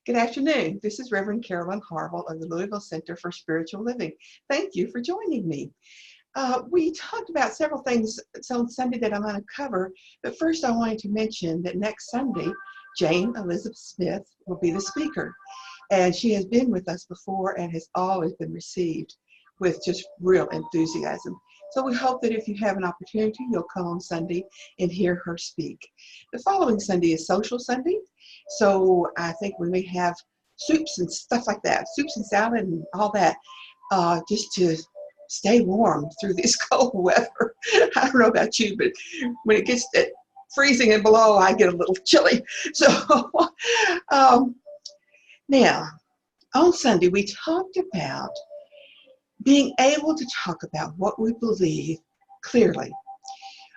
Good afternoon. This is Rev Carolyn of the Louisville Center for Spiritual Living. Thank you for joining me. We talked about several things on Sunday that I'm going to cover, but first I wanted to mention that next Sunday, Jane Elizabeth Smith will be the speaker, and she has been with us before and has always been received with just real enthusiasm. So we hope that if you have an opportunity, you'll come on Sunday and hear her speak. The following Sunday is Social Sunday, so I think we may have soups and stuff like that, soups and salad and all that, just to stay warm through this cold weather. I don't know about you, but when it gets at freezing and below, I get a little chilly. So now, on Sunday, we talked about being able to talk about what we believe clearly.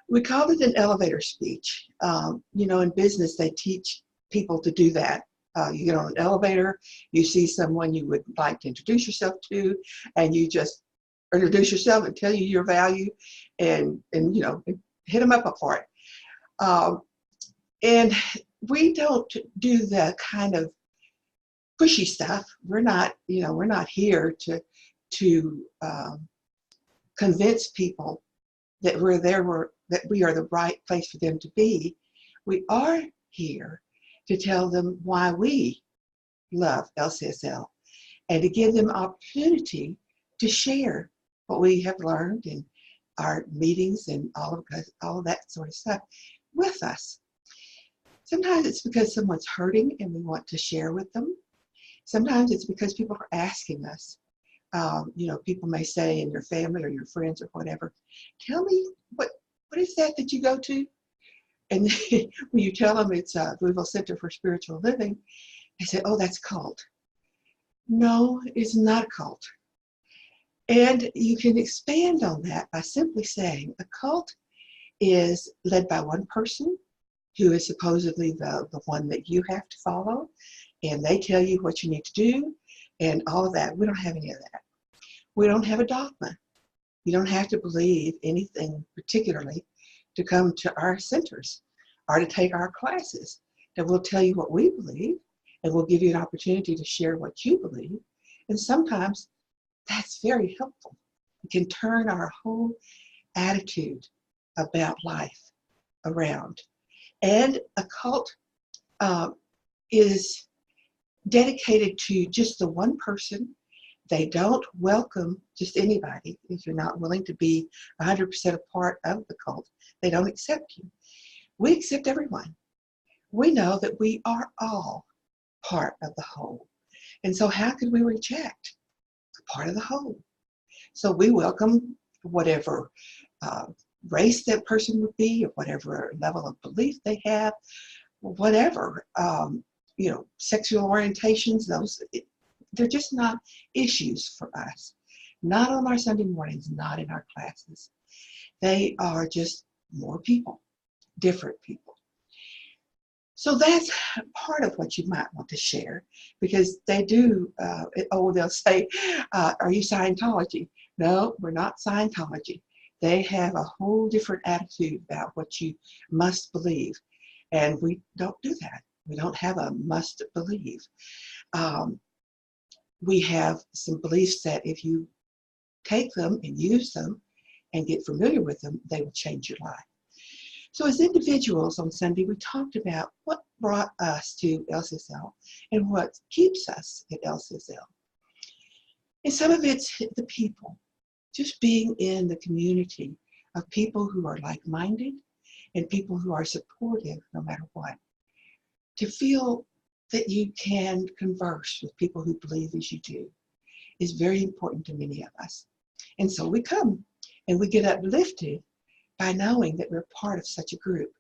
We called it an elevator speech. In business, they teach people to do that. You get on an elevator, you see someone you would like to introduce yourself to, and you just introduce yourself and tell you your value and hit them up for it. And we don't do the kind of pushy stuff. We're not here to convince people that that we are the right place for them to be. We are here to tell them why we love LCSL and to give them opportunity to share what we have learned in our meetings and all of that sort of stuff with us. Sometimes it's because someone's hurting and we want to share with them. Sometimes it's because people are asking us. People may say in your family or your friends or whatever, tell me, what is that you go to? And when you tell them it's Louisville Center for Spiritual Living, they say, oh, that's a cult. No, it's not a cult. And you can expand on that by simply saying a cult is led by one person who is supposedly the one that you have to follow, and they tell you what you need to do and all of that. We don't have any of that. We don't have a dogma. You don't have to believe anything particularly to come to our centers or to take our classes. That we'll tell you what we believe, and we'll give you an opportunity to share what you believe. And sometimes that's very helpful. It can turn our whole attitude about life around. And a cult is dedicated to just the one person. They don't welcome just anybody. If you're not willing to be 100% a part of the cult, they don't accept you. We accept everyone. We know that we are all part of the whole. And so how could we reject a part of the whole? So we welcome whatever race that person would be, or whatever level of belief they have, whatever, sexual orientations, they're just not issues for us. Not on our Sunday mornings, not in our classes. They are just more people, different people. So that's part of what you might want to share, because they do, they'll say, are you Scientology? No, we're not Scientology. They have a whole different attitude about what you must believe. And we don't do that. We don't have a must believe. We have some beliefs that if you take them and use them and get familiar with them, they will change your life. So as individuals on Sunday, we talked about what brought us to LCSL and what keeps us at LCSL. And some of it's the people, just being in the community of people who are like-minded and people who are supportive no matter what. To feel that you can converse with people who believe as you do is very important to many of us. And so we come and we get uplifted by knowing that we're part of such a group.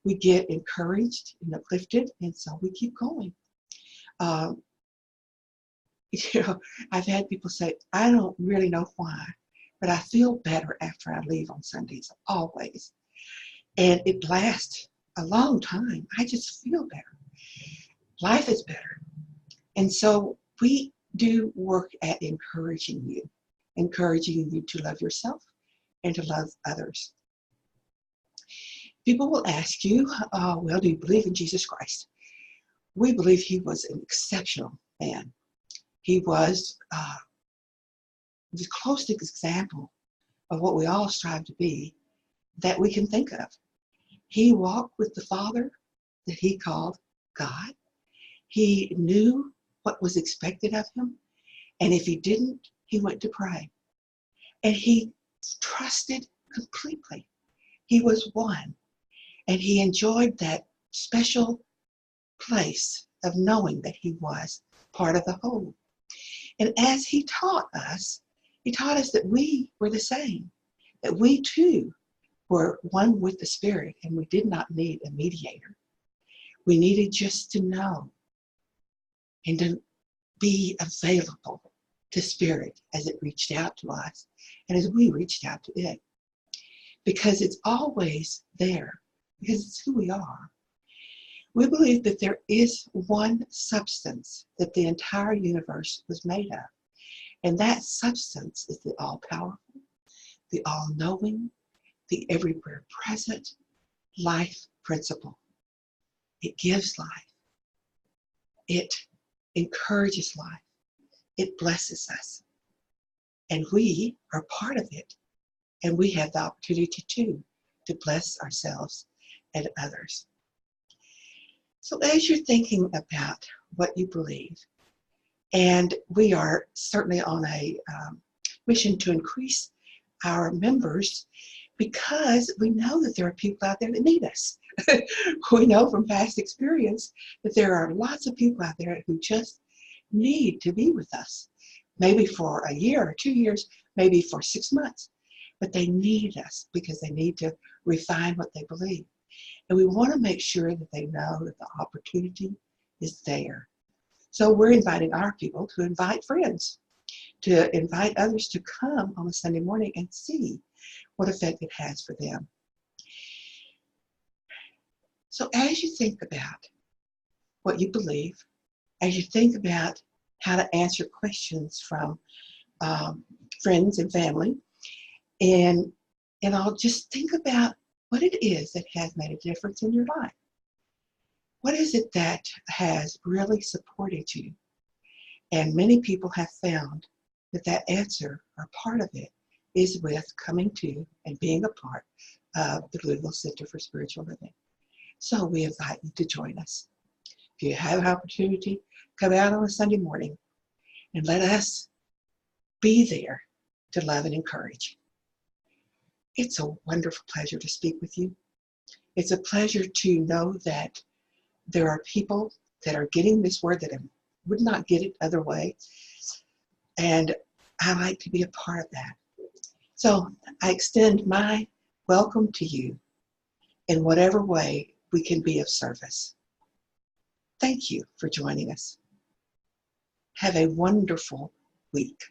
We get encouraged and uplifted, and so we keep going. I've had people say, I don't really know why, but I feel better after I leave on Sundays, always. And it lasts a long time. I just feel better. Life is better. And so we do work at encouraging you to love yourself and to love others. People will ask you, well, do you believe in Jesus Christ? we believe he was an exceptional man. He was the closest example of what we all strive to be that we can think of. He walked with the Father that he called God. He knew what was expected of him, and if he didn't, he went to pray. And he trusted completely. He was one, and he enjoyed that special place of knowing that he was part of the whole. And as he taught us that we were the same, that we too were one with the Spirit, and we did not need a mediator. We needed just to know and to be available to Spirit as it reached out to us and as we reached out to it. Because it's always there, because it's who we are. We believe that there is one substance that the entire universe was made of. And that substance is the all-powerful, the all-knowing, the everywhere present life principle. It gives life. It encourages life. It blesses us. And we are part of it. And we have the opportunity too to bless ourselves and others. So as you're thinking about what you believe, and we are certainly on a mission to increase our members, because we know that there are people out there that need us. We know from past experience that there are lots of people out there who just need to be with us, maybe for a year or 2 years, maybe for 6 months, but they need us because they need to refine what they believe. And we want to make sure that they know that the opportunity is there. So we're inviting our people to invite friends, to invite others to come on a Sunday morning and see what effect it has for them. So as you think about what you believe, as you think about how to answer questions from friends and family, and I'll just think about what it is that has made a difference in your life. What is it that has really supported you? And many people have found that that answer, or part of it, is with coming to and being a part of the Louisville Center for Spiritual Living. So we invite you to join us. If you have an opportunity, come out on a Sunday morning and let us be there to love and encourage. It's a wonderful pleasure to speak with you. It's a pleasure to know that there are people that are getting this word that would not get it other way. And I like to be a part of that. So I extend my welcome to you in whatever way we can be of service. Thank you for joining us. Have a wonderful week.